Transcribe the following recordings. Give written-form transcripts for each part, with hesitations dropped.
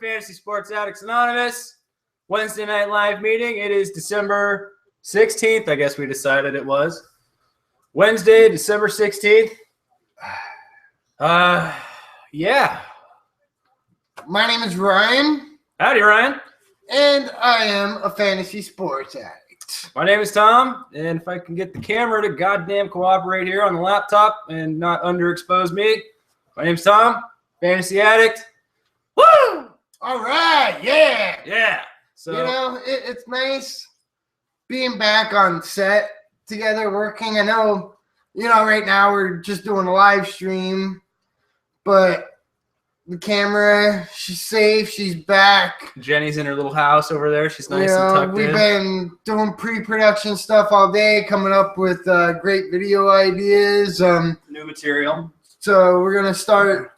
Fantasy Sports Addicts Anonymous Wednesday night live meeting. It is December 16th. I guess we decided it was Wednesday, December 16th. Yeah. My name is Ryan. Howdy, Ryan. And I am a fantasy sports addict. My name is Tom, and if I can get the camera to goddamn cooperate here on the laptop and not underexpose me, my name's Tom, fantasy addict. Woo! All right, yeah. Yeah. So it's nice being back on set together working. I know, right now we're just doing a live stream, but the camera, she's safe, she's back. Jenny's in her little house over there. She's nice and tucked in. We've been doing pre-production stuff all day, coming up with great video ideas. New material. So we're gonna start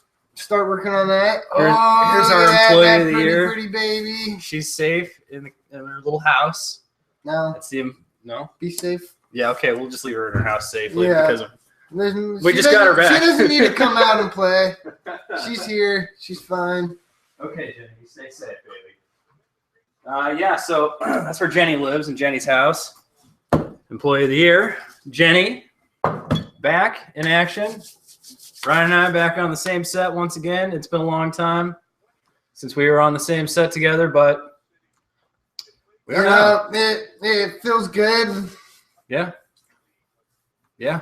working on that. Here's our employee of the year. Pretty baby. She's safe in her little house. No. Let's see him. No. Be safe. Yeah. Okay. We'll just leave her in her house safely because of. We just got her back. She doesn't need to come out and play. She's here. She's fine. Okay, Jenny, you stay safe, baby. Yeah, so that's where Jenny lives, in Jenny's house. Employee of the year, Jenny, back in action. Ryan and I back on the same set once again. It's been a long time since we were on the same set together, but we are now. It feels good. Yeah. Yeah.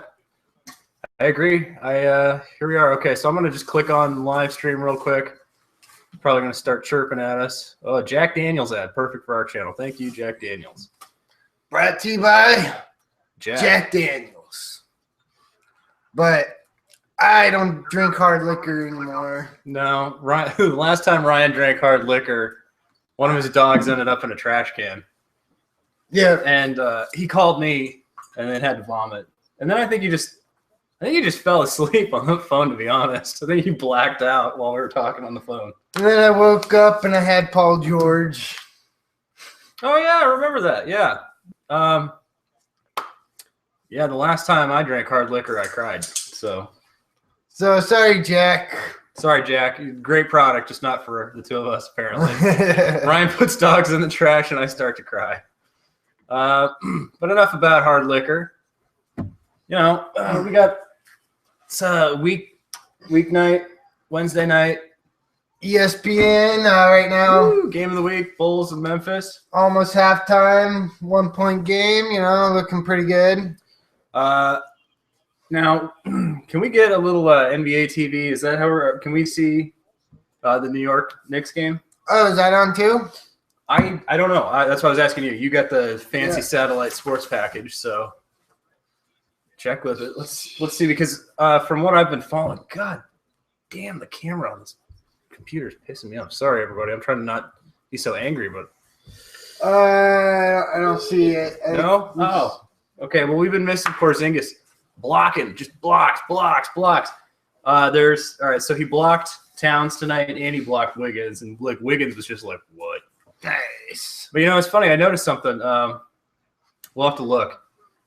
I agree. Here we are. Okay, so I'm going to just click on live stream real quick. Probably going to start chirping at us. Oh, Jack Daniels ad. Perfect for our channel. Thank you, Jack Daniels. Brought to you by Jack Daniels. But I don't drink hard liquor anymore. No. Ryan, the last time Ryan drank hard liquor, one of his dogs ended up in a trash can. Yeah. And he called me and then had to vomit. And then I think he just fell asleep on the phone, to be honest. I think he blacked out while we were talking on the phone. And then I woke up and I had Paul George. Oh, yeah, I remember that. Yeah. Yeah, the last time I drank hard liquor, I cried. So sorry, Jack. Sorry, Jack. Great product, just not for the two of us, apparently. Ryan puts dogs in the trash and I start to cry. But enough about hard liquor. We got weeknight, Wednesday night. ESPN right now. Woo, game of the week, Bulls of Memphis. Almost halftime, 1-point game, looking pretty good. Now, can we get a little NBA TV? Is that how can we see the New York Knicks game? Oh, is that on too? I don't know. That's what I was asking you. You got the fancy satellite sports package, so check with it. Let's see, because from what I've been following, god damn, the camera on this computer is pissing me off. Sorry, everybody. I'm trying to not be so angry, but I don't see it. No? Oh. Okay, well, we've been missing Porzingis. Blocking, just blocks. All right, so he blocked Towns tonight and he blocked Wiggins, and Wiggins was just like, what? Nice. But it's funny, I noticed something. We'll have to look.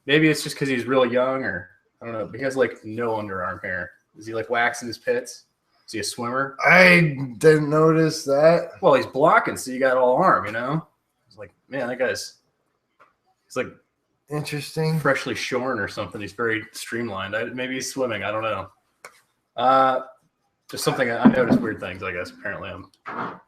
Maybe it's just because he's real young, or I don't know. But he has no underarm hair. Is he waxing his pits? Is he a swimmer? I didn't notice that. Well, he's blocking, so you got all arm. It's like, man, that guy's. He's like interesting, freshly shorn or something. He's very streamlined. Maybe he's swimming. I don't know. Just something I noticed. Weird things, I guess. Apparently, I'm.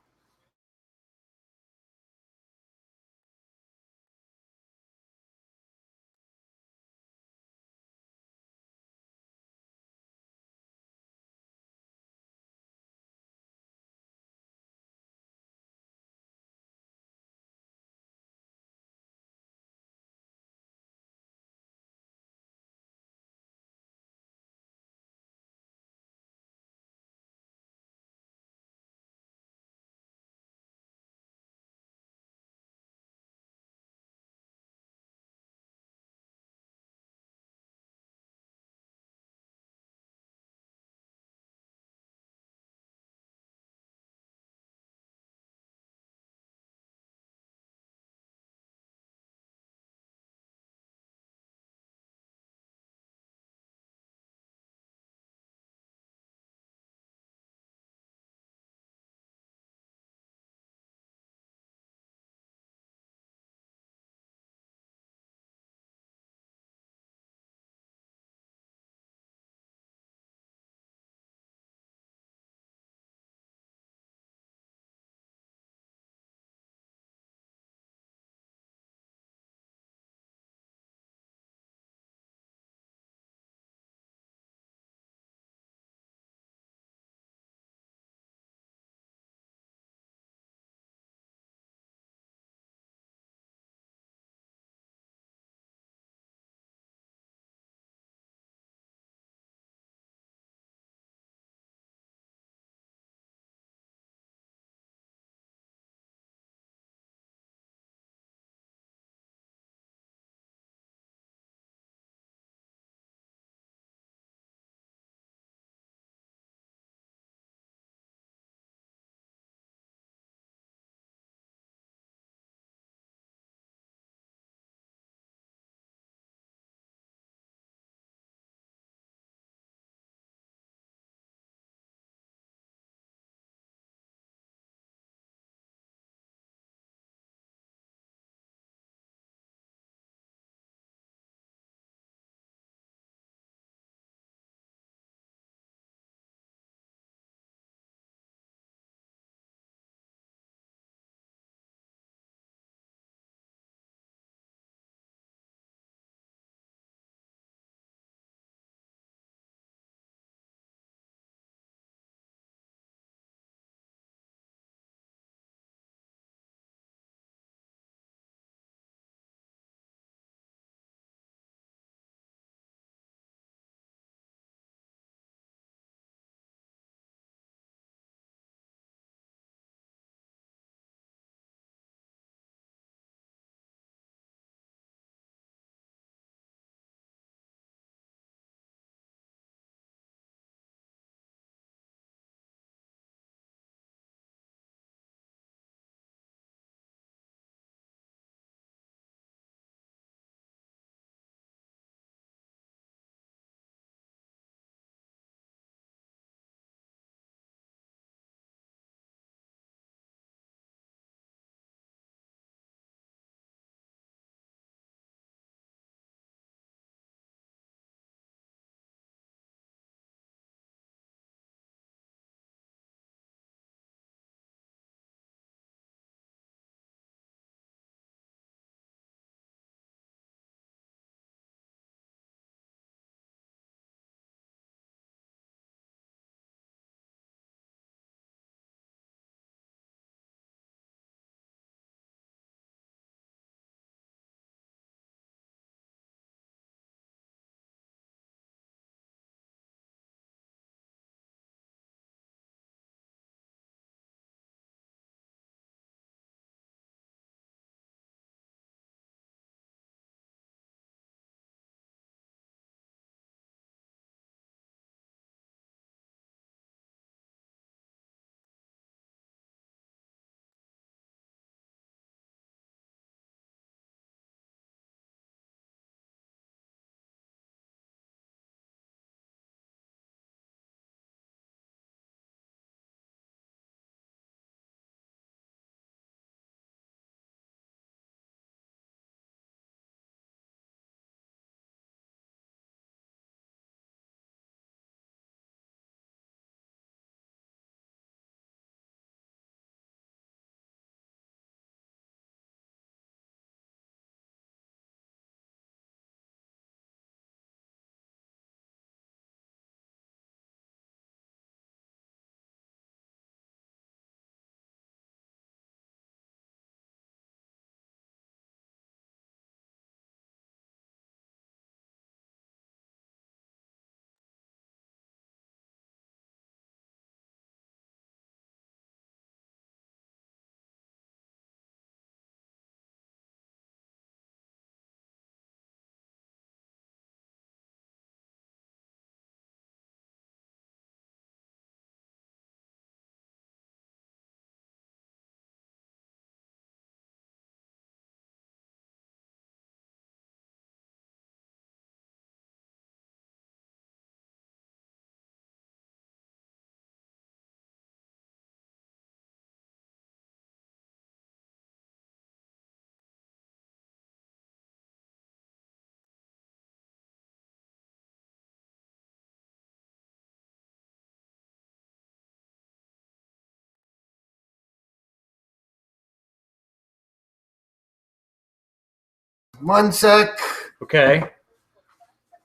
1 sec. Okay.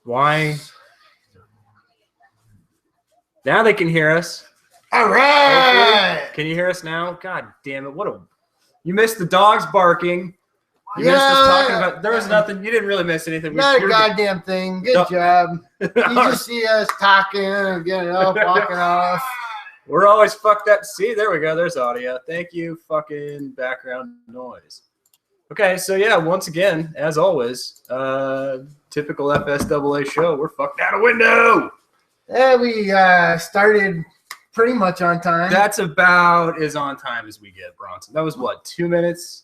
Why? Now they can hear us. All right. Can you hear us now? God damn it. You missed the dogs barking. You missed us talking about. There was nothing. You didn't really miss anything. Not a goddamn thing. Good job. You just see us talking and getting up, walking off. We're always fucked up. See, there we go. There's audio. Thank you, fucking background noise. Okay, so yeah, once again, as always, typical FSAA show. We're fucked out a window. Yeah, we started pretty much on time. That's about as on time as we get, Bronson. That was what, 2 minutes?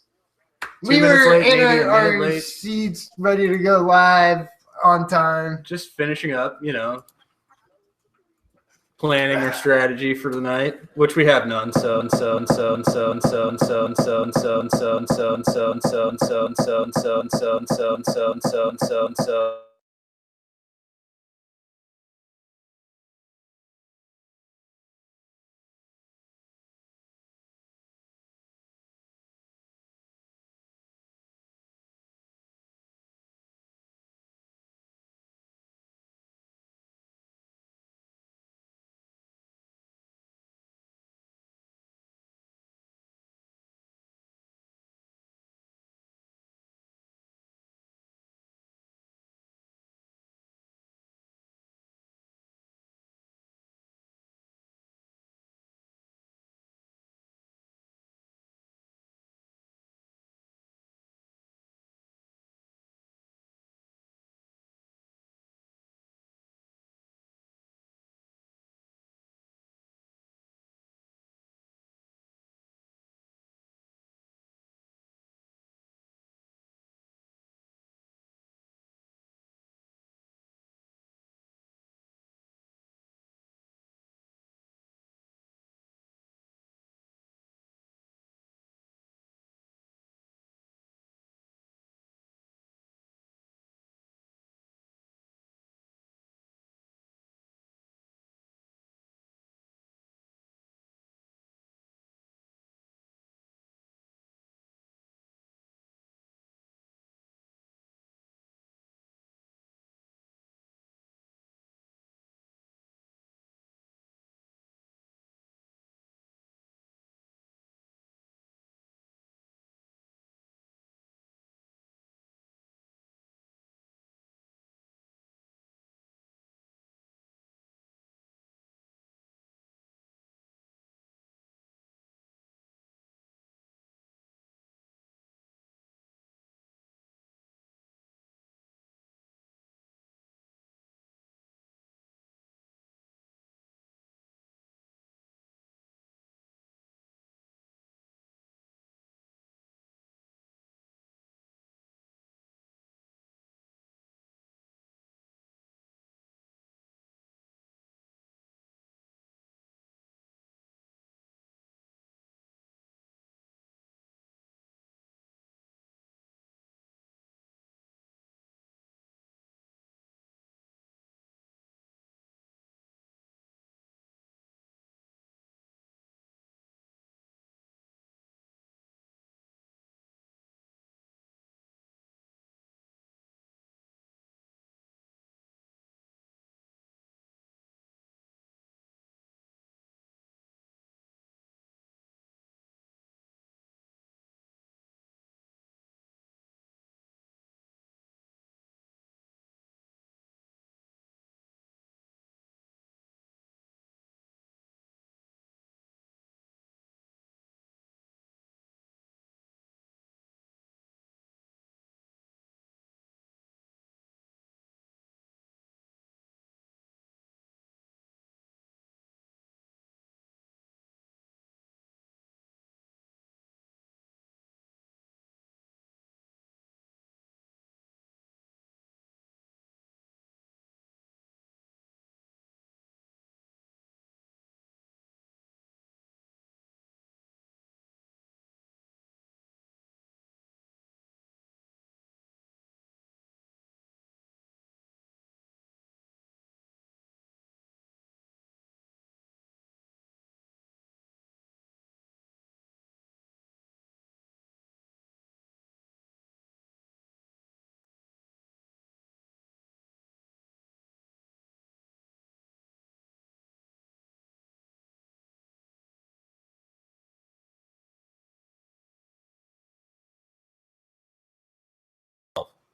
We were in our seats ready to go live on time. Just finishing up, planning our strategy for the night, which we have none. So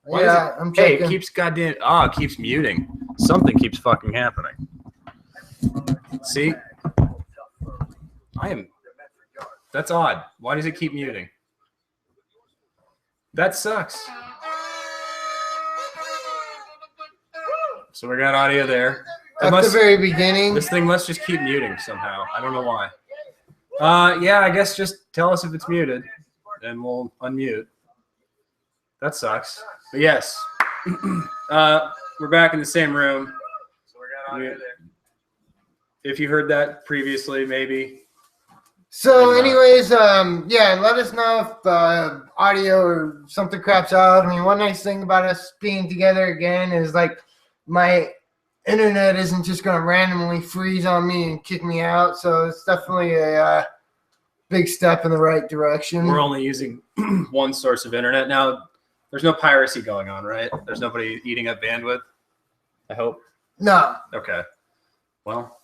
Why Yeah, is it? I'm Hey, checking. it keeps it keeps muting. Something keeps fucking happening. See? That's odd. Why does it keep muting? That sucks. So we got audio there. At the very beginning. This thing must just keep muting somehow. I don't know why. Yeah, I guess just tell us if it's muted, and we'll unmute. That sucks. But yes, we're back in the same room. So we got audio there. If you heard that previously, maybe. So, anyways, yeah, let us know if audio or something craps out. I mean, one nice thing about us being together again is like my internet isn't just going to randomly freeze on me and kick me out. So it's definitely a big step in the right direction. We're only using one source of internet now. There's no piracy going on, right? There's nobody eating up bandwidth. I hope. No. Okay. Well.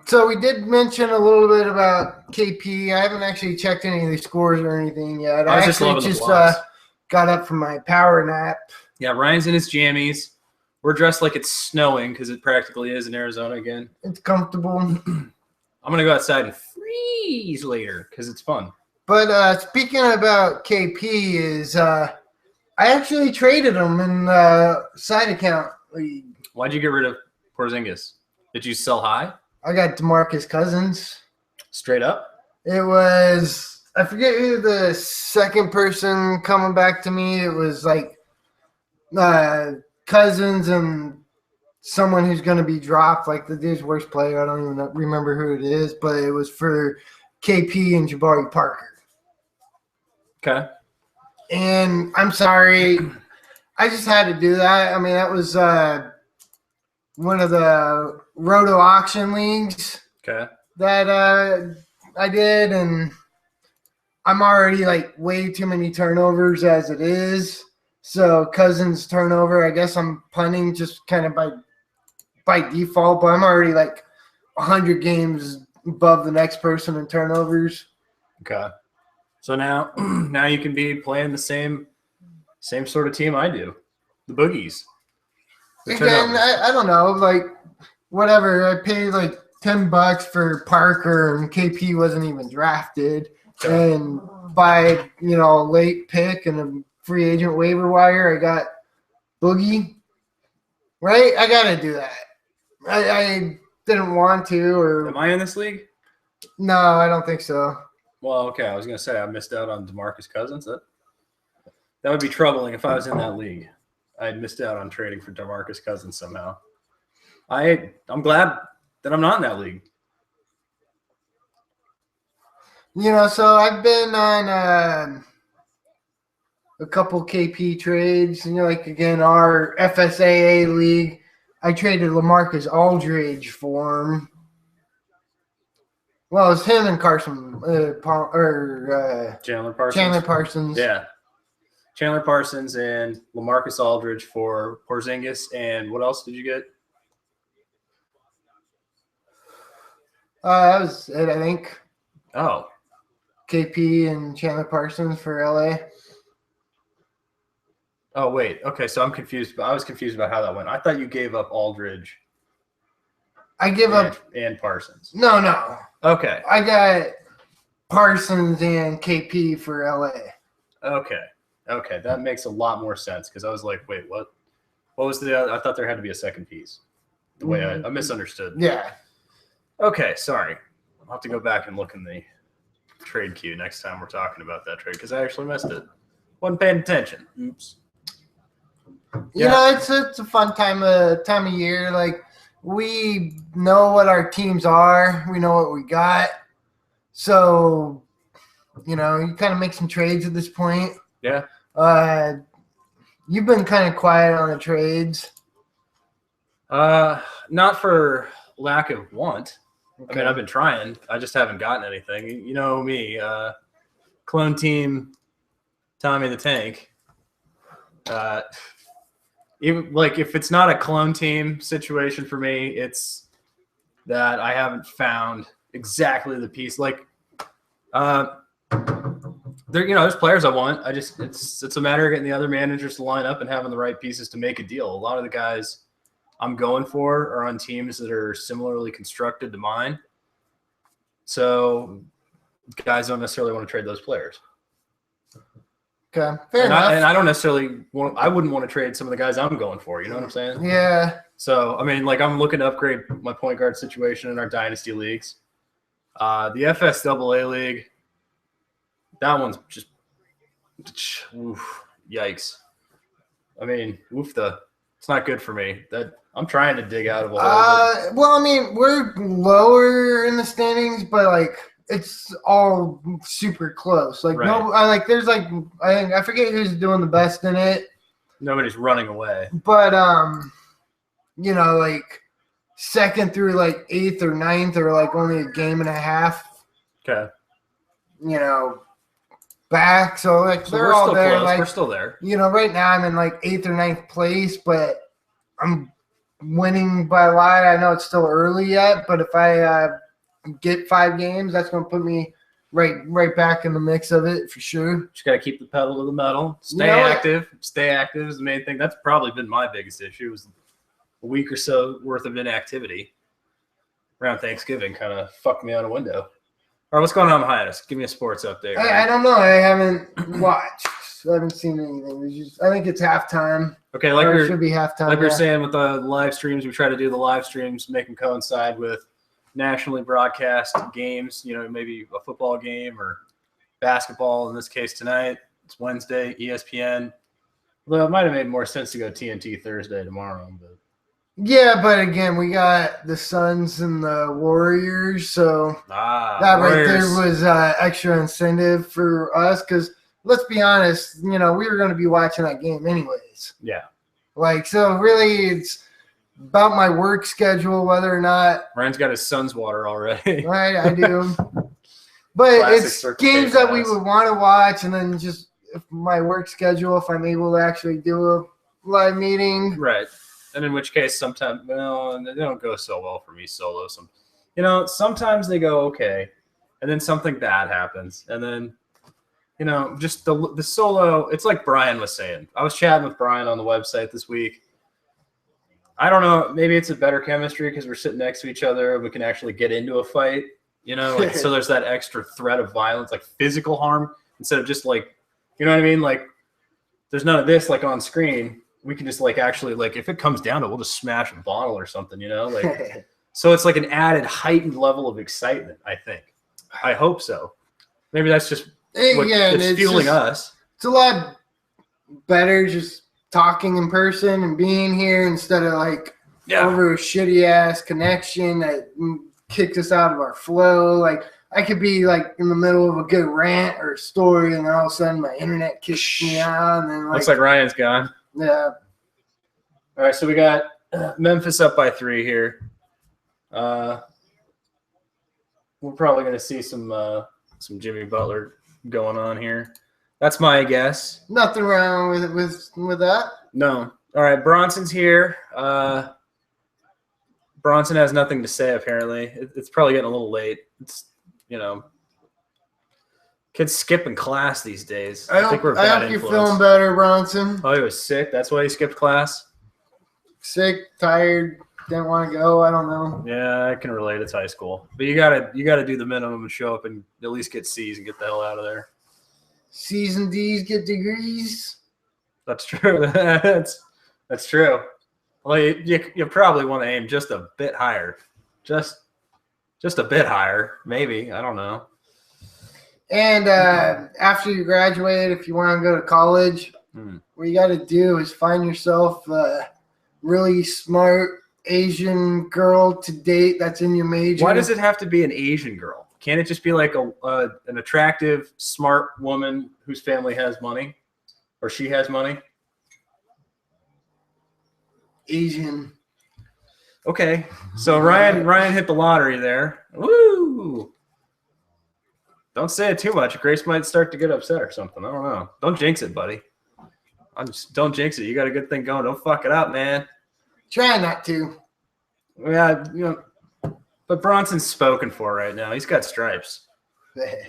So we did mention a little bit about KP. I haven't actually checked any of the scores or anything yet. I actually just got up from my power nap. Yeah, Ryan's in his jammies. We're dressed like it's snowing because it practically is in Arizona again. It's comfortable. I'm gonna go outside and freeze later because it's fun. But speaking about KP, is I actually traded him in side account league. Why'd you get rid of Porzingis? Did you sell high? I got DeMarcus Cousins. Straight up? It was, I forget who the second person coming back to me. It was like Cousins and someone who's going to be dropped, like the dude's worst player. I don't even remember who it is, but it was for KP and Jabari Parker. Okay. And I'm sorry, I just had to do that. I mean, that was one of the Roto auction leagues that I did, and I'm already like way too many turnovers as it is. So Cousins turnover, I guess I'm punting just kind of by default, but I'm already like 100 games above the next person in turnovers. Okay. So now you can be playing the same sort of team I do, the Boogies. Again, I don't know, like whatever. I paid like $10 for Parker, and KP wasn't even drafted. Okay. And by a late pick and a free agent waiver wire, I got Boogie. Right? I gotta do that. I didn't want to. Or am I in this league? No, I don't think so. Well, okay. I was gonna say I missed out on DeMarcus Cousins. That would be troubling if I was in that league. I had missed out on trading for DeMarcus Cousins somehow. I'm glad that I'm not in that league. So I've been on a couple KP trades. Like again, our FSAA league, I traded LaMarcus Aldridge for him. Well, it's him and Carson Chandler Parsons. Chandler Parsons. Yeah. Chandler Parsons and LaMarcus Aldridge for Porzingis. And what else did you get? That was it, I think. Oh. KP and Chandler Parsons for LA. Oh, wait. Okay, so I'm confused. I was confused about how that went. I thought you gave up Aldridge. I give up. And Parsons. No. Okay. I got Parsons and KP for LA. Okay, that makes a lot more sense because I was like, wait, what? What was the other? I thought there had to be a second piece. The way I misunderstood. Yeah. Okay, sorry. I'll have to go back and look in the trade queue next time we're talking about that trade because I actually missed it. Wasn't paying attention. Oops. It's a fun time of year. Like we know what our teams are. We know what we got. So, you kind of make some trades at this point. Yeah. You've been kind of quiet on the trades. Not for lack of want. Okay. I mean, I've been trying. I just haven't gotten anything. You know me, clone team, Tommy the Tank. Even like if it's not a clone team situation for me, it's that I haven't found exactly the piece. Like, there's players I want. It's a matter of getting the other managers to line up and having the right pieces to make a deal. A lot of the guys I'm going for are on teams that are similarly constructed to mine. So guys don't necessarily want to trade those players. Okay, fair enough. I don't necessarily I wouldn't want to trade some of the guys I'm going for. You know what I'm saying? Yeah. So, I mean, like I'm looking to upgrade my point guard situation in our dynasty leagues. The FSAA league, that one's just yikes. I mean, it's not good for me. That I'm trying to dig out of a hole. Well, I mean, we're lower in the standings, but like it's all super close. Like Right. no, there's like I forget who's doing the best in it, Nobody's running away. but like second through like 8th or 9th are like only a game and a half. Okay. Back. So like So they're we're all still there. close. Like We're still there. right now I'm in like 8th or 9th place, but I'm winning by a lot. I know it's still early yet, but if I get 5 games, that's going to put me right back in the mix of it for sure. Just got to keep the pedal to the metal. Stay active. Stay active is the main thing. That's probably been my biggest issue was a week or so worth of inactivity around Thanksgiving kind of fucked me out a window. All right, what's going on behind us? Give me a sports update. I don't know. I haven't watched. I haven't seen anything. I think it's halftime. Okay, It should be halftime. like we were saying with the live streams, we try to do the live streams, make them coincide with nationally broadcast games, maybe a football game or basketball. In this case tonight, it's Wednesday, ESPN. Although it might have made more sense to go TNT Thursday tomorrow. But Yeah, but again, we got the Suns and the Warriors, so that Warriors. right there was extra incentive for us because let's be honest, we were going to be watching that game anyways. Yeah. So really it's about my work schedule, whether or not. Ryan's got his son's water already. Right, I do. But Classic it's Circle games K that we class. would want to watch, and then just if my work schedule, if I'm able to actually do a live meeting. Right. And in which case, sometimes, they don't go so well for me solo. Sometimes they go okay, and then something bad happens, and then, just the solo. It's like Brian was saying. I was chatting with Brian on the website this week. I don't know. Maybe it's a better chemistry because we're sitting next to each other and we can actually get into a fight. So there's that extra threat of violence, like physical harm, instead of just like, you know what I mean? Like, there's none of this like on screen. We can just like actually like if it comes down to it, we'll just smash a bottle or something, like so it's like an added heightened level of excitement, I think. I hope so. Maybe that's just what it's fueling us. It's a lot better just talking in person and being here instead of like over a shitty ass connection that kicks us out of our flow. Like I could be like in the middle of a good rant or a story and then all of a sudden my internet kicks me out and then Looks like Ryan's gone. Yeah. All right, so we got Memphis up by 3 here. We're probably going to see some Jimmy Butler going on here. That's my guess. Nothing wrong with that. No. All right, Bronson's here. Bronson has nothing to say apparently. It's probably getting a little late. It's kids skipping class these days. I think we're a bad I hope influence. you're feeling better, Bronson. Oh, he was sick. That's why he skipped class. Sick, tired, didn't want to go. I don't know. Yeah, I can relate. It's high school, but you gotta do the minimum and show up and at least get C's and get the hell out of there. C's and D's get degrees. That's true. That's true. Well, you probably want to aim just a bit higher, just a bit higher, maybe. I don't know. And after you graduate, if you want to go to college, what you got to do is find yourself a really smart Asian girl to date that's in your major. Why does it have to be an Asian girl? Can't it just be like an attractive, smart woman whose family has money, or she has money? Asian. Okay, so Ryan hit the lottery there. Woo! Don't say it too much. Grace might start to get upset or something. I don't know. Don't jinx it, buddy. Don't jinx it. You got a good thing going. Don't fuck it up, man. Try not to. Yeah, but Bronson's spoken for right now. He's got stripes.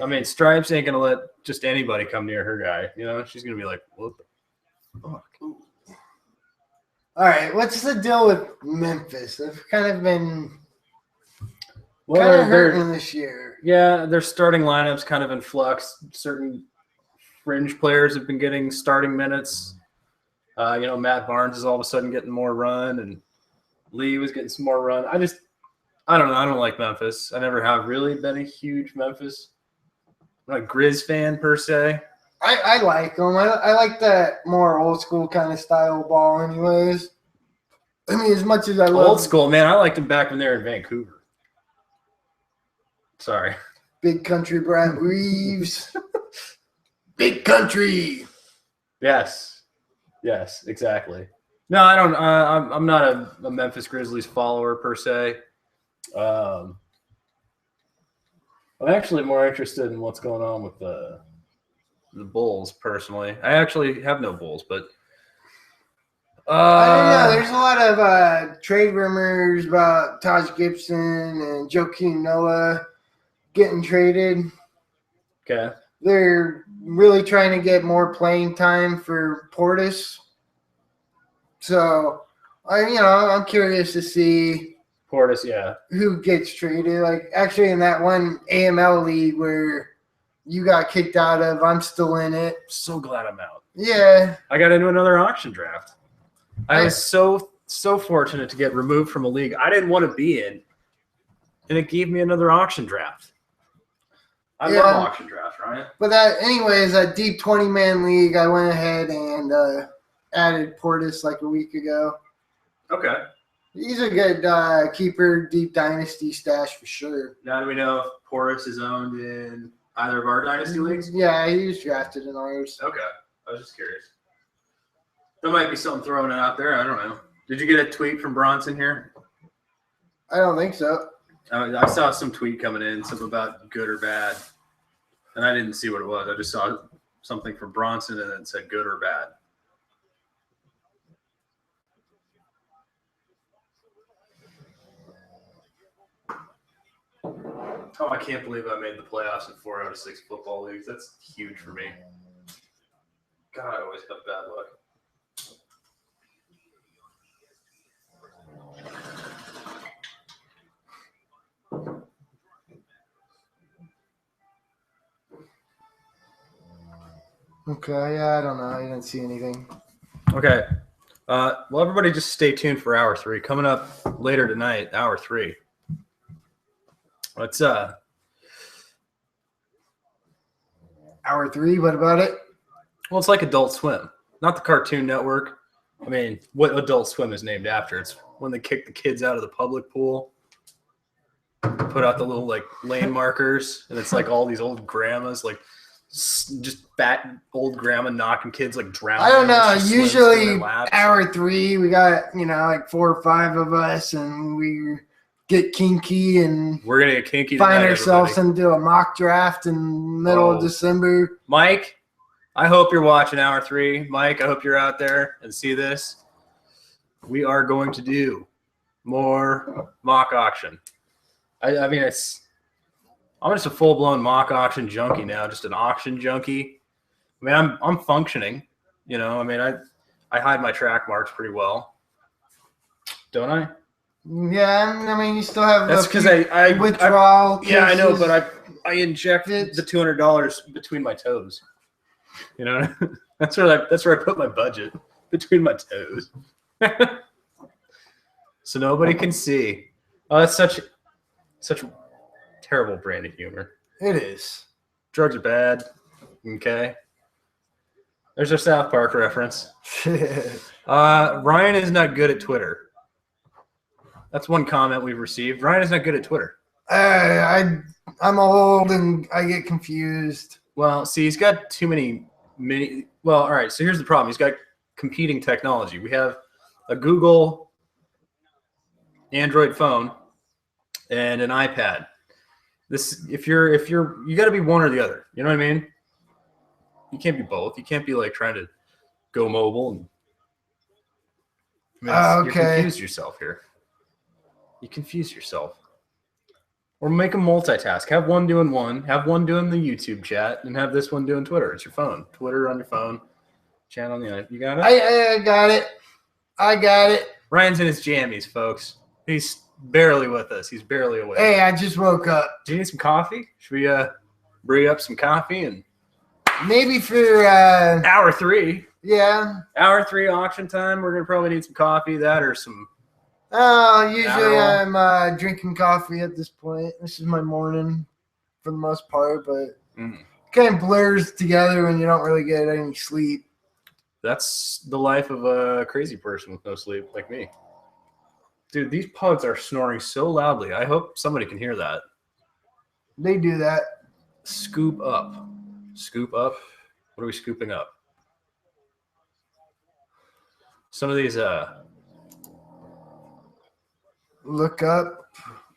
I mean, Stripes ain't gonna let just anybody come near her guy. You know, she's gonna be like, "What the fuck?" All right, what's the deal with Memphis? They've kind of been Well, kind of hurting this year. Yeah, their starting lineup's kind of in flux. Certain fringe players have been getting starting minutes. Matt Barnes is all of a sudden getting more run, and Lee was getting some more run. I don't know. I don't like Memphis. I never have really been a huge Memphis. I'm not a Grizz fan per se. I like them. I like that more old school kind of style ball anyways. I mean, as much as I love Old school, man. I liked them back when they were in Vancouver. Sorry. Big Country Brad Reeves. Big Country. Yes, exactly. No, I don't. I'm not a Memphis Grizzlies follower per se. I'm actually more interested in what's going on with the Bulls personally. I actually have no Bulls, but I don't know. There's a lot of trade rumors about Taj Gibson and Joakim Noah getting traded. Okay. They're really trying to get more playing time for Portis. So, I'm curious to see Portis, yeah, who gets traded. Like, actually, in that one AML league where you got kicked out of, I'm still in it. So glad I'm out. Yeah. I got into another auction draft. I was so fortunate to get removed from a league I didn't want to be in, and it gave me another auction draft. I love auction drafts, Ryan. But anyways, that deep 20-man league, I went ahead and added Portis like a week ago. Okay. He's a good keeper, deep dynasty stash for sure. Now do we know if Portis is owned in either of our dynasty leagues? Yeah, he was drafted in ours. Okay. I was just curious. There might be something thrown out there. I don't know. Did you get a tweet from Bronson here? I don't think so. I saw some tweet coming in, something about good or bad, and I didn't see what it was. I just saw something from Bronson, and it said good or bad. Oh, I can't believe I made the playoffs in 4 out of 6 football leagues. That's huge for me. God, I always have bad luck. Okay, yeah, I don't know. I didn't see anything. Okay. Well, everybody just stay tuned for hour 3. Coming up later tonight, hour 3. Let's Hour 3, what about it? well, it's like Adult Swim, not the Cartoon Network. I mean, what Adult Swim is named after? It's when they kick the kids out of the public pool, put out the little like lane markers, and it's like all these old grandmas, like just fat old grandma knocking kids like drowning. I don't know. She swims through Usually their laps. hour 3, we got, like 4 or 5 of us, and we get kinky and We're gonna get kinky. find tonight, ourselves everybody. into a mock draft in middle of December. Mike, I hope you're watching hour 3. Mike, I hope you're out there and see this. We are going to do more mock auction. I mean, I'm just a full-blown mock auction junkie now, just an auction junkie. I mean, I'm functioning, I mean, I hide my track marks pretty well, don't I? Yeah, I mean, you still have That's because I withdrawal. yeah, I know, cases. but I inject the $200 between my toes. That's where I put my budget, between my toes, so nobody can see. Oh, that's such a terrible brand of humor. It is. Drugs are bad. Okay. There's our South Park reference. Ryan is not good at Twitter. That's one comment we've received. Ryan is not good at Twitter. I'm old and I get confused. Well, see, he's got too many well, all right, so here's the problem. He's got competing technology. We have a Google Android phone and an iPad. If you got to be one or the other. You know what I mean? You can't be both. You can't be like trying to go mobile and Okay. You confuse yourself here. You confuse yourself. Or make them multitask. Have one doing one, have one doing the YouTube chat, and have this one doing Twitter. It's your phone. Twitter on your phone, chat on the other. You got it? I got it. I got it. Ryan's in his jammies, folks. He's barely with us. He's barely awake. Hey, I just woke up. Do you need some coffee? Should we bring up some coffee and Maybe for hour 3? Yeah. Hour 3 auction time. We're gonna probably need some coffee. That or some. Usually I'm drinking coffee at this point. This is my morning for the most part, but kind of blurs together when you don't really get any sleep. That's the life of a crazy person with no sleep, like me. Dude, these pugs are snoring so loudly. I hope somebody can hear that. They do that. Scoop up. Scoop up. What are we scooping up? Some of these Look up.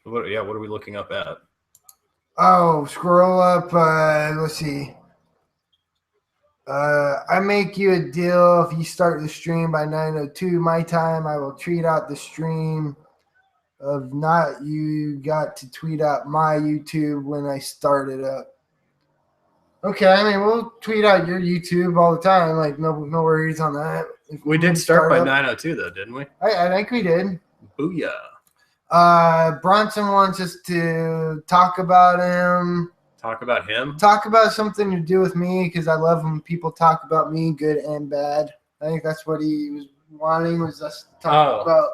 what are we looking up at? Oh, scroll up. Let's see. I make you a deal if you start the stream by 9:02 my time. I will tweet out the stream. Of not, you got to tweet out my YouTube when I start it up. Okay, I mean we'll tweet out your YouTube all the time. Like no worries on that. We did start by 9:02 though, didn't we? I think we did. Booyah. Bronson wants us to talk about him. Talk about him? Talk about something to do with me because I love when people talk about me, good and bad. I think that's what he was wanting, was us to talk about.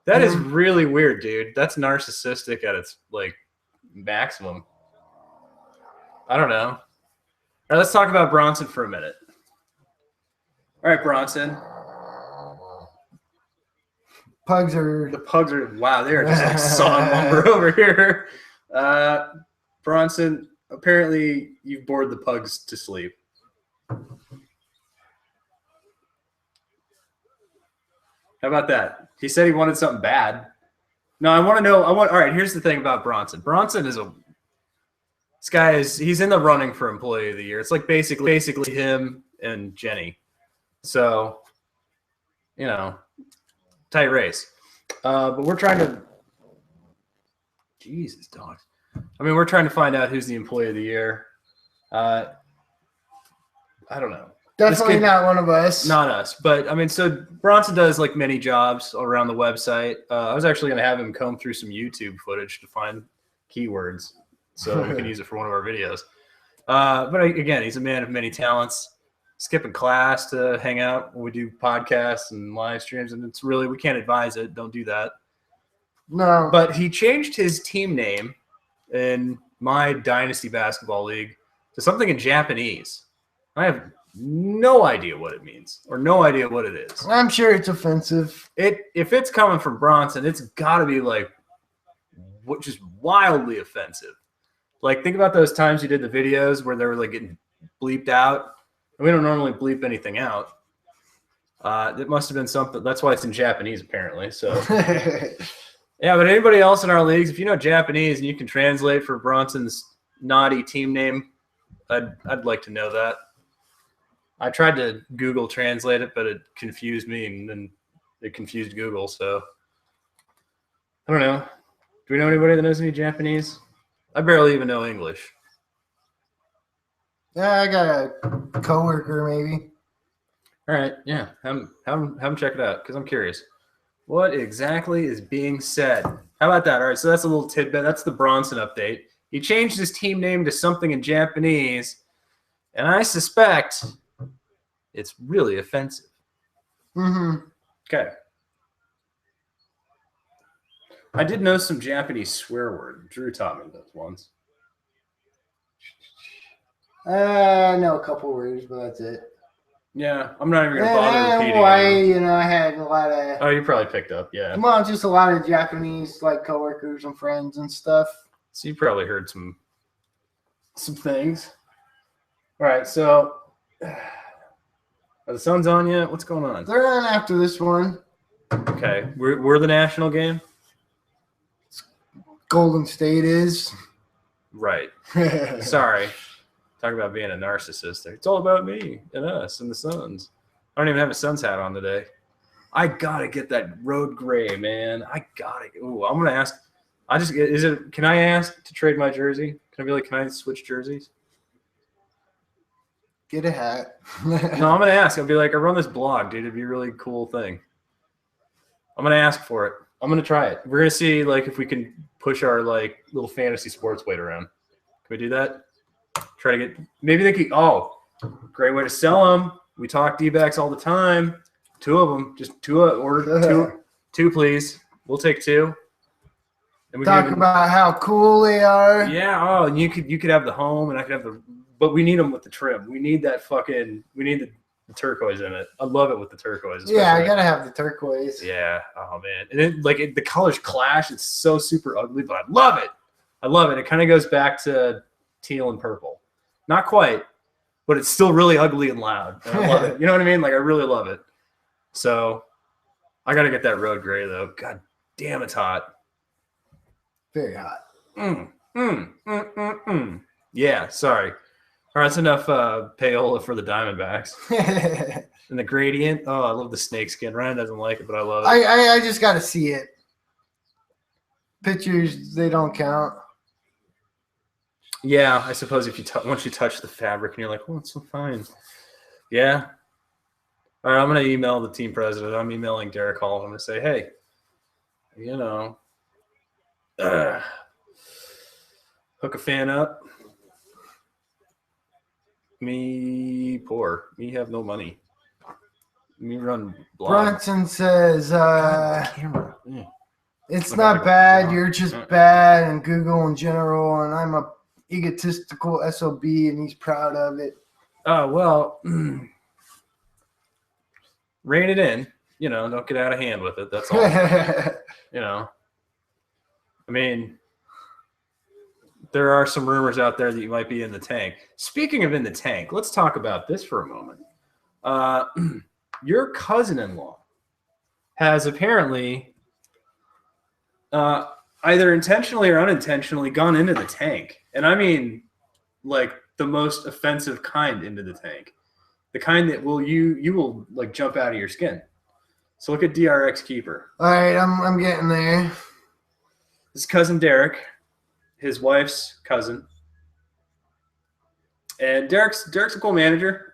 That is really weird, dude. That's narcissistic at its like maximum. I don't know. All right, let's talk about Bronson for a minute. All right, Bronson. The pugs are wow, they are just like sawing lumber over here. Bronson, apparently you've bored the pugs to sleep. How about that? He said he wanted something bad. No, I want to know. All right, here's the thing about Bronson. Bronson is he's in the running for Employee of the Year. It's like basically him and Jenny. So, tight race. But we're trying to Jesus, dogs. I mean, we're trying to find out who's the Employee of the Year. I don't know. Definitely not one of us. Not us. But, I mean, so Bronson does, like, many jobs around the website. I was actually going to have him comb through some YouTube footage to find keywords so we can use it for one of our videos. But, again, he's a man of many talents. Skipping class to hang out when we do podcasts and live streams, and it's really, we can't advise it. Don't do that. No. But he changed his team name in my Dynasty Basketball League to something in Japanese. I have no idea what it means or no idea what it is. I'm sure it's offensive. If it's coming from Bronson, it's got to be like just wildly offensive. Like, think about those times you did the videos where they were like getting bleeped out. We don't normally bleep anything out. It must have been something. That's why it's in Japanese, apparently. So, yeah. But anybody else in our leagues, if you know Japanese and you can translate for Bronson's naughty team name, I'd like to know that. I tried to Google translate it, but it confused me, and then it confused Google. So, I don't know. Do we know anybody that knows any Japanese? I barely even know English. Yeah, I got a coworker maybe. All right, yeah, have him check it out because I'm curious. What exactly is being said? How about that? All right, so that's a little tidbit. That's the Bronson update. He changed his team name to something in Japanese, and I suspect it's really offensive. Mm-hmm. Okay. I did know some Japanese swear word. Drew taught me those once. I know a couple words, but that's it. Yeah, I'm not even going to bother repeating Hawaii, I had a lot of... Oh, you probably picked up, yeah. Well, just a lot of Japanese, like, coworkers and friends and stuff. So you probably heard some things. All right, so... Are the Suns on yet? What's going on? They're on after this one. Okay, we're the national game? Golden State is. Right. Sorry. Talk about being a narcissist. It's all about me and us and the Suns. I don't even have a Suns hat on today. I got to get that road gray, man. I got it. Ooh, I'm going to ask. Can I ask to trade my jersey? Can I be like, can I switch jerseys? Get a hat. No, I'm gonna ask. I'll be like, I run this blog, dude. It'd be a really cool thing. I'm gonna ask for it. I'm gonna try it. We're gonna see like if we can push our like little fantasy sports weight around. Can we do that? Try to get maybe they could. Oh, great way to sell them. We talk D-backs all the time. 2 of them, just 2. Order 2, please. We'll take 2. And we talk about how cool they are. Yeah. Oh, and you could have the home, and I could have the. But we need them with the trim. We need that fucking. We need the turquoise in it. I love it with the turquoise. Yeah, I gotta have the turquoise. Yeah. Oh man, and then like the colors clash. It's so super ugly, but I love it. I love it. It kind of goes back to teal and purple. Not quite, but it's still really ugly and loud. And I love it. You know what I mean? Like I really love it. So I gotta get that road gray though. God damn, it's hot. Very hot. Yeah. Sorry. All right, that's enough payola for the Diamondbacks. And the gradient. Oh, I love the snake skin. Ryan doesn't like it, but I love it. I just got to see it. Pictures, they don't count. Yeah, I suppose if you once you touch the fabric and you're like, oh, it's so fine. Yeah. All right, I'm going to email the team president. I'm emailing Derek Hall. I'm going to say, hey, you know, hook a fan up. Me poor. Me have no money. Me run blog. Brunson says, camera. Yeah. It's not bad. You're just bad and Google in general, and I'm a egotistical SOB, and he's proud of it. Oh, well, rein it in. You know, don't get out of hand with it. That's all. You know, I mean, there are some rumors out there that you might be in the tank. Speaking of in the tank, let's talk about this for a moment. Your cousin-in-law has apparently either intentionally or unintentionally gone into the tank. And I mean, like the most offensive kind into the tank. The kind that you will like jump out of your skin. So look at DRX Keeper. All right, I'm getting there. This is cousin Derek, his wife's cousin. And Derek's a cool manager.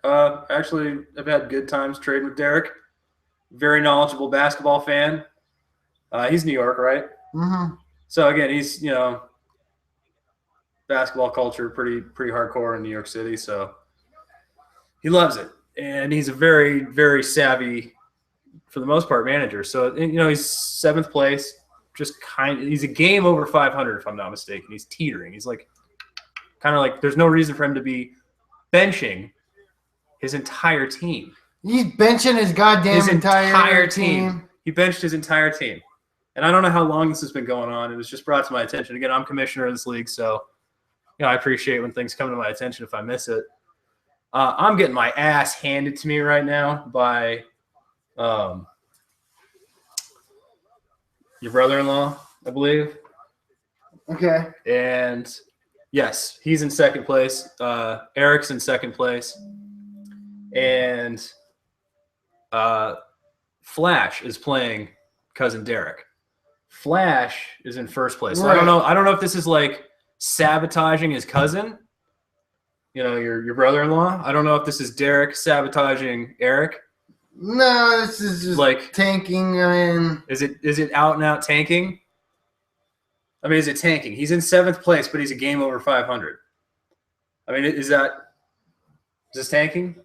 Actually, I've had good times trading with Derek. Very knowledgeable basketball fan. He's New York, right? Mm-hmm. So again, he's basketball culture pretty hardcore in New York City. So he loves it, and he's a very very savvy, for the most part, manager. So he's 7th place. He's a game over 500 if I'm not mistaken. He's teetering. He's like kind of like there's no reason for him to be benching his entire team. He's benching his entire team. He benched his entire team. And I don't know how long this has been going on. It was just brought to my attention. Again, I'm commissioner of this league, so I appreciate when things come to my attention if I miss it. I'm getting my ass handed to me right now by your brother-in-law, I believe. Okay. And yes, he's in 2nd place. Eric's in 2nd place. And Flash is playing cousin Derek. Flash is in 1st place. So right. I don't know if this is like sabotaging his cousin, your brother-in-law. I don't know if this is Derek sabotaging Eric. No, this is just like tanking. I mean, is it out and out tanking? I mean, is it tanking? He's in 7th place, but he's a game over 500. I mean, is this tanking?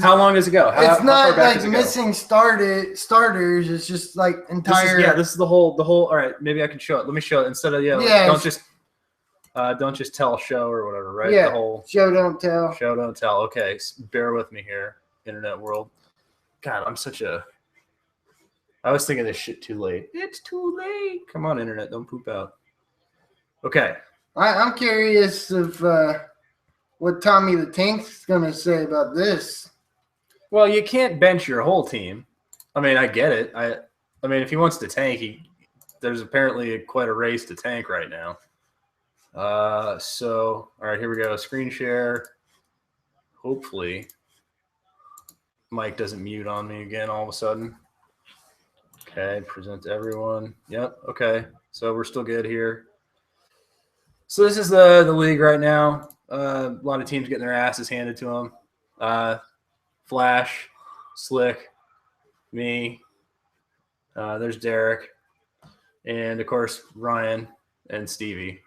How long does it go? It's not like missing starters. It's just like entire. This is the whole. All right, maybe I can show it. Let me show it instead of don't just tell show or whatever, right? Yeah. The whole show don't tell. Show don't tell. Okay, bear with me here, internet world. God, I was thinking this shit too late. It's too late. Come on, internet, don't poop out. Okay. I'm curious of what Tommy the Tank's going to say about this. Well, you can't bench your whole team. I mean, I get it. I mean, if he wants to tank, there's apparently quite a race to tank right now. So, all right, here we go. Screen share. Hopefully, Mike doesn't mute on me again all of a sudden. Okay, present to everyone. Yep. Okay, so we're still good here. So this is the league right now. A lot of teams getting their asses handed to them. Flash, Slick, me. There's Derek, and of course Ryan and Stevie.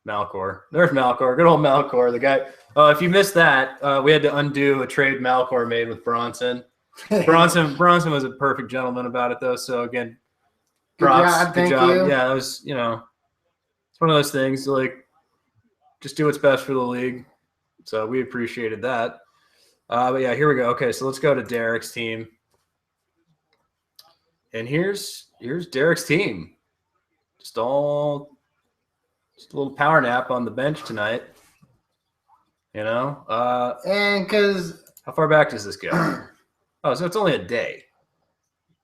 Malcor. There's Malcor. Good old Malcor. The guy. If you missed that, we had to undo a trade Malcor made with Bronson. Bronson was a perfect gentleman about it, though. So again, props. Good job. You. Yeah, it was. It's one of those things. Like, just do what's best for the league. So we appreciated that. But yeah, here we go. Okay, so let's go to Derek's team. And here's Derek's team. Just a little power nap on the bench tonight. And because how far back does this go? Oh, so it's only a day.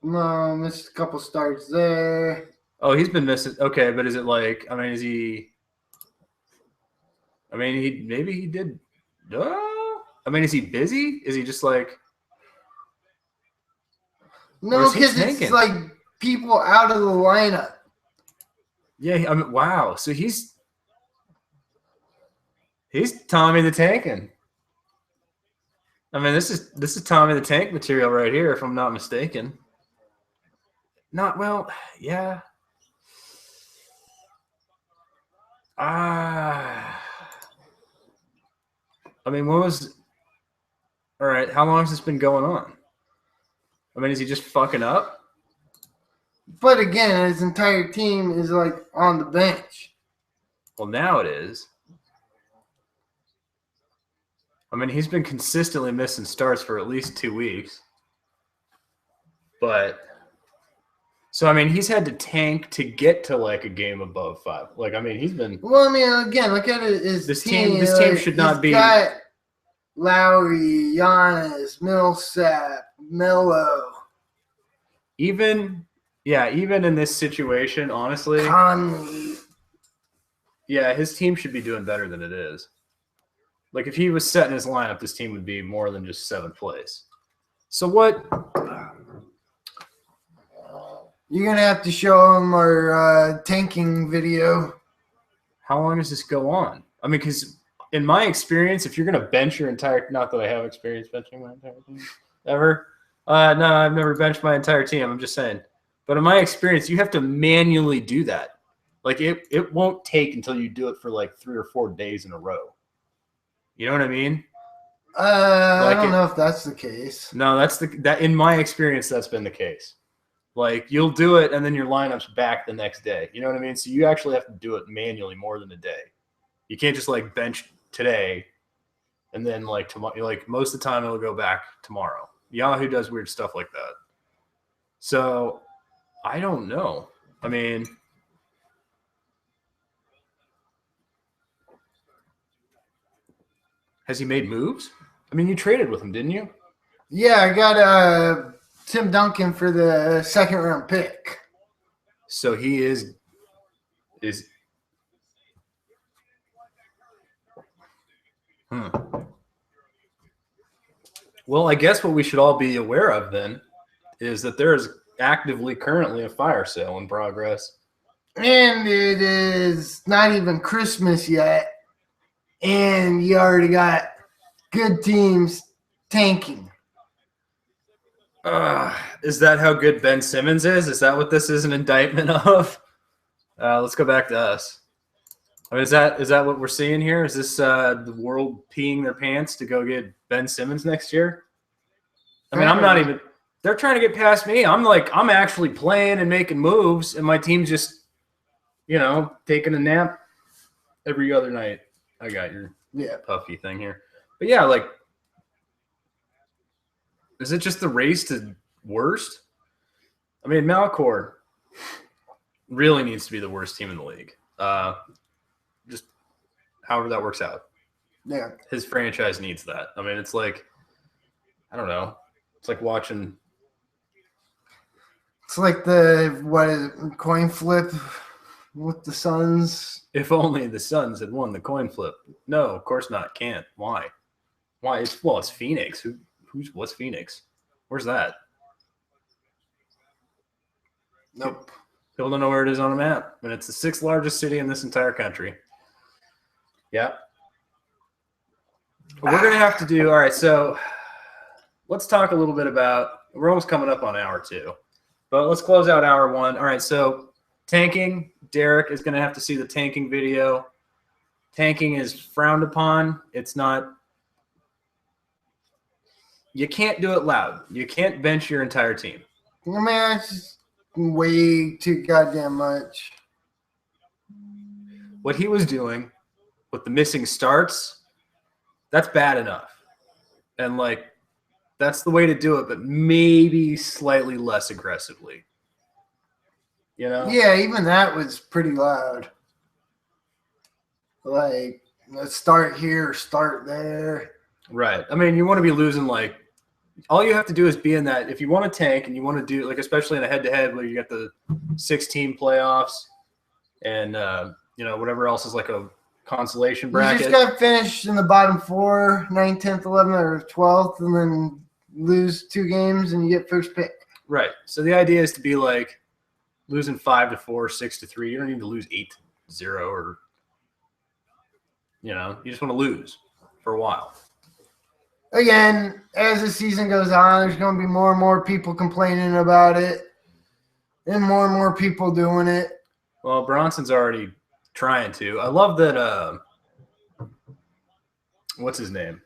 No, missed a couple starts there. Oh, he's been missing. Okay, but is it like? I mean, is he? I mean, maybe he did. I mean, is he busy? Is he just like? No, because it's like people out of the lineup. Yeah, I mean, wow. So he's Tommy the Tankin. I mean, this is Tommy the Tank material right here, if I'm not mistaken. Not well, yeah. I mean, all right, how long has this been going on? I mean, is he just fucking up? But again, his entire team is like on the bench. Well, now it is. I mean, he's been consistently missing starts for at least 2 weeks. But so I mean, he's had to tank to get to like a game above 5. Like, I mean, he's been. Well, I mean, again, look at it. This team should not be. Got Lowry, Giannis, Millsap, Melo. Even in this situation, honestly, Conley. Yeah, his team should be doing better than it is. Like, if he was setting his lineup, this team would be more than just 7th place. So what? You're going to have to show him our tanking video. How long does this go on? I mean, because in my experience, if you're going to bench your entire – not that I have experience benching my entire team ever. No, I've never benched my entire team. I'm just saying. But in my experience, you have to manually do that. Like, it won't take until you do it for like 3 or 4 days in a row. You know what I mean? I don't know if that's the case. No, that in my experience, that's been the case. Like, you'll do it, and then your lineup's back the next day. You know what I mean? So you actually have to do it manually more than a day. You can't just like bench today, and then like tomorrow. Like, most of the time, it'll go back tomorrow. Yahoo does weird stuff like that. So I don't know. I mean. Has he made moves? I mean, you traded with him, didn't you? Yeah, I got Tim Duncan for the 2nd round pick. So he is. Well, I guess what we should all be aware of then is that there is currently a fire sale in progress. And it is not even Christmas yet. And you already got good teams tanking. Is that how good Ben Simmons is? Is that what this is an indictment of? Let's go back to us. I mean, is that what we're seeing here? Is this the world peeing their pants to go get Ben Simmons next year? I mean, I'm not even – they're trying to get past me. I'm actually playing and making moves, and my team's just, taking a nap every other night. I got your puffy thing here. But yeah, like, is it just the race to worst? I mean, Malcor really needs to be the worst team in the league. Just however that works out. Yeah. His franchise needs that. I mean, it's like, I don't know. It's like watching. It's like coin flip with the Suns. If only the Suns had won the coin flip. No, of course not. Can't. Why? It's Phoenix. What's Phoenix? Where's that? Nope. People don't know where it is on a map, and it's the 6th largest city in this entire country. Yeah. We're going to have to do – all right, so let's talk a little bit about – we're almost coming up on hour 2. But let's close out hour 1. All right, so tanking. Derek is going to have to see the tanking video. Tanking is frowned upon. It's not – you can't do it loud. You can't bench your entire team. I mean, that's just way too goddamn much. What he was doing with the missing starts, that's bad enough. And, like, that's the way to do it, but maybe slightly less aggressively. You know? Yeah, even that was pretty loud. Like, let's start here, start there. Right. I mean, you want to be losing, like, all you have to do is be in that. If you want to tank and you want to do, like, especially in a head-to-head where you got the 6-team playoffs and, whatever else is like a consolation bracket. You just got finished in the bottom 4, 9th, 10th, 11th, or 12th, and then lose 2 games and you get first pick. Right. So the idea is to be like losing 5-4, 6-3. You don't need to lose 8-0 or, you just want to lose for a while. Again, as the season goes on, there's going to be more and more people complaining about it and more people doing it. Well, Bronson's already trying to. I love that what's his name?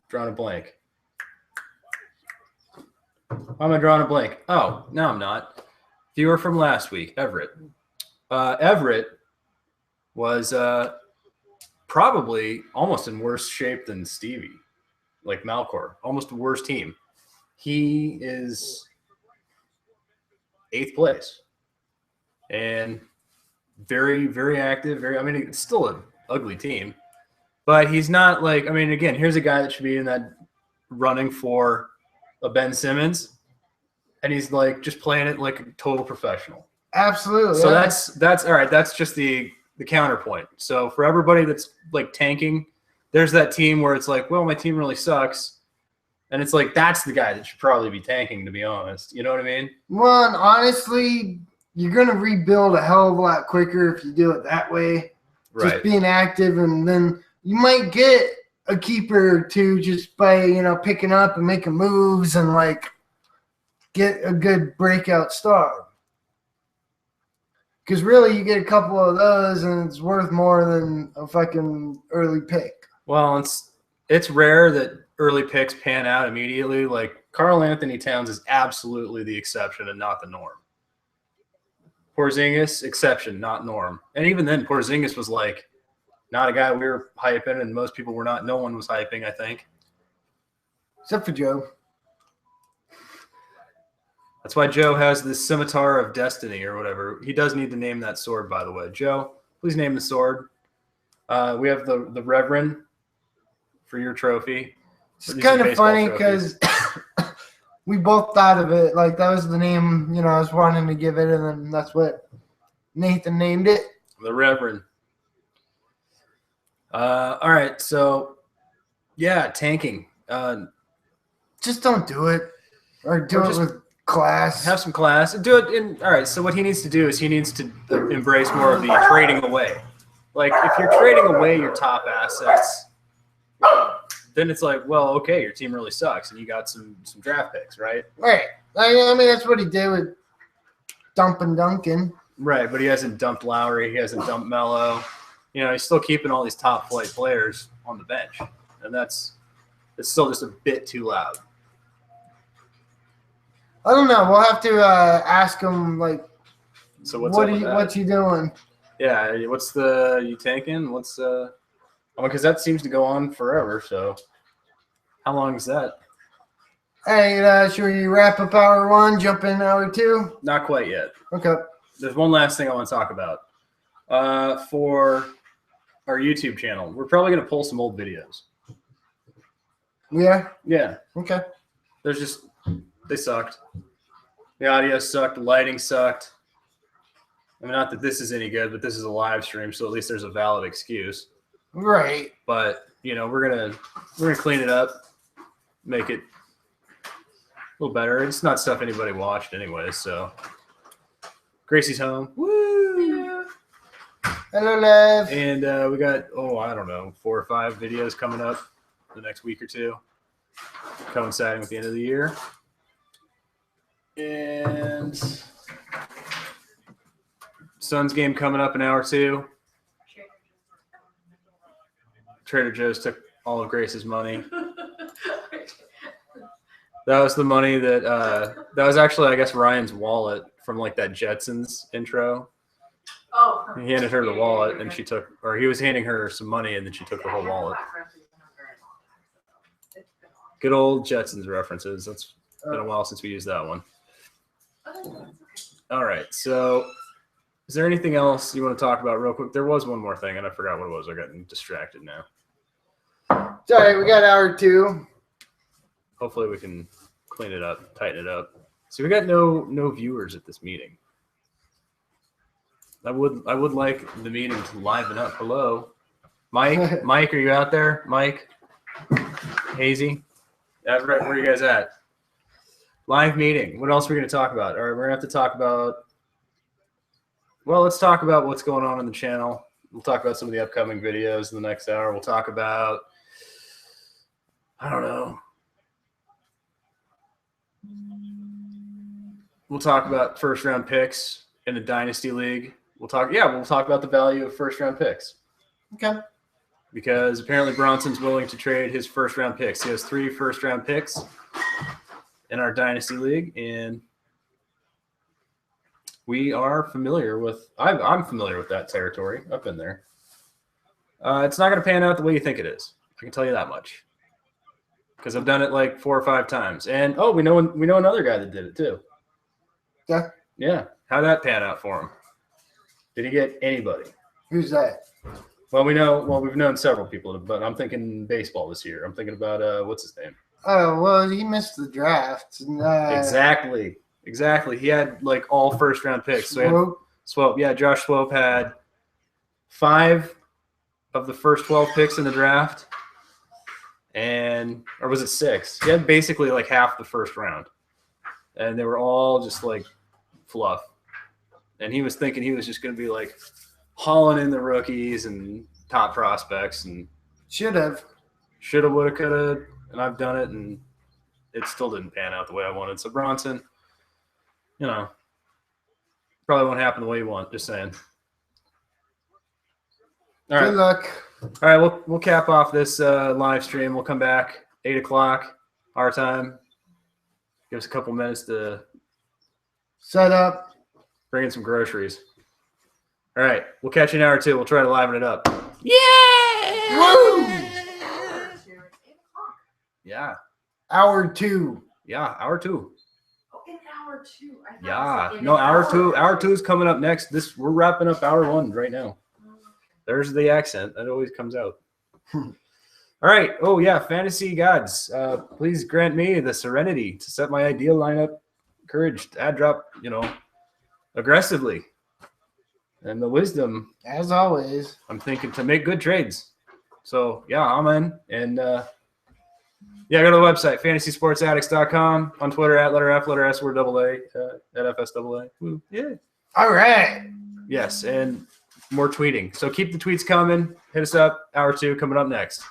Drawing a blank. Why am I drawing a blank? Oh, no, I'm not. Viewer from last week, Everett. Everett was probably almost in worse shape than Stevie, like Malcor. Almost the worst team. He is 8th place. And very, very active. It's still an ugly team. But he's not like – again, here's a guy that should be in that running for a Ben Simmons. And he's like just playing it like a total professional. Absolutely. So that's all right. That's just the counterpoint. So for everybody that's like tanking, there's that team where it's like, well, my team really sucks. And it's like, that's the guy that should probably be tanking, to be honest. You know what I mean? Well, and honestly, you're going to rebuild a hell of a lot quicker if you do it that way. Right. Just being active, and then you might get a keeper or two just by, picking up and making moves and like get a good breakout start. Because really, you get a couple of those, and it's worth more than a fucking early pick. Well, it's rare that early picks pan out immediately. Like Karl Anthony Towns is absolutely the exception and not the norm. Porzingis, exception, not norm. And even then, Porzingis was like not a guy we were hyping, and most people were not. No one was hyping, I think. Except for Joe. That's why Joe has this scimitar of destiny or whatever. He does need to name that sword, by the way. Joe, please name the sword. We have the Reverend for your trophy. It's kind of funny because we both thought of it. Like, that was the name, I was wanting to give it, and then that's what Nathan named it. The Reverend. All right, so, yeah, tanking. Just don't do it. Or do it with class. Have some class. Do it in. All right, so what he needs to do is he needs to embrace more of the trading away. Like, if you're trading away your top assets, then it's like, well, okay, your team really sucks, and you got some draft picks, right? Right. That's what he did with dumping Duncan. Right, but he hasn't dumped Lowry. He hasn't dumped Melo. He's still keeping all these top flight players on the bench, and it's still just a bit too loud. I don't know. We'll have to ask him, like, so what's he doing? Yeah, you tanking? Because that seems to go on forever, so how long is that? Hey, should we wrap up hour 1, jump in hour 2? Not quite yet. Okay. There's one last thing I want to talk about. For our YouTube channel, we're probably going to pull some old videos. Yeah? Yeah. Okay. They sucked. The audio sucked. The lighting sucked. Not that this is any good, but this is a live stream, so at least there's a valid excuse. Right. But we're gonna clean it up, make it a little better. It's not stuff anybody watched anyway, so Gracie's home. Woo! Hello, love. And we got, I don't know, 4 or 5 videos coming up the next week or two, coinciding with the end of the year. And Suns game coming up in hour 2. Trader Joe's took all of Grace's money. That was the money that was actually, I guess, Ryan's wallet from like that Jetsons intro. Oh. He handed her the wallet, and she took, or he was handing her some money, and then she took the whole wallet. Good old Jetsons references. That's been a while since we used that one. All right, so is there anything else you want to talk about real quick? There was one more thing, and I forgot what it was. I got distracted now. Sorry, we got hour 2. Hopefully we can clean it up, tighten it up. So we got no viewers at this meeting. I would like the meeting to liven up. Hello, Mike. Mike, are you out there? Mike, Hazy, Everett, where are you guys at? Live meeting. What else are we going to talk about? All right, we're going to have to talk about. Well, let's talk about what's going on the channel. We'll talk about some of the upcoming videos in the next hour. We'll talk about, I don't know. We'll talk about first round picks in the Dynasty League. We'll talk about the value of first round picks. Okay. Because apparently Bronson's willing to trade his first round picks. He has 3 first round picks in our Dynasty League, and we are familiar with. I'm familiar with that territory. I've been there. It's not going to pan out the way you think it is. I can tell you that much. Because I've done it like 4 or 5 times, and we know another guy that did it too. Yeah. Yeah. How'd that pan out for him? Did he get anybody? Who's that? Well, we've known several people, but I'm thinking baseball this year. I'm thinking about what's his name? Oh, well, he missed the draft. Exactly. He had like all first round picks. So Swope. Yeah, Josh Swope had 5 of the first 12 picks in the draft, or was it 6? He had basically like half the first round, and they were all just like fluff. And he was thinking he was just going to be like hauling in the rookies and top prospects, and shoulda, woulda, coulda, and I've done it, and it still didn't pan out the way I wanted. So Bronson, probably won't happen the way you want. Just saying. All right. Good luck. All right, we'll cap off this live stream. We'll come back 8 o'clock our time. Give us a couple minutes to set up. Bring in some groceries. All right, we'll catch you in hour 2. We'll try to liven it up. Yeah! Woo! Yeah. Hour 2. Yeah, hour 2. Oh, in hour 2. Yeah. No, hour 2. Hour 2 is coming up next. We're wrapping up hour 1 right now. There's the accent. That always comes out. All right. Oh, yeah. Fantasy gods, please grant me the serenity to set my ideal lineup, courage to add drop, aggressively, and the wisdom, as always, I'm thinking to make good trades. So yeah, I'm in. And go to the website, fantasysportsaddicts.com, on Twitter at letter F, letter S, word double A, at FSAA. Woo. Yeah. All right. Yes, and more tweeting. So keep the tweets coming. Hit us up. Hour 2 coming up next.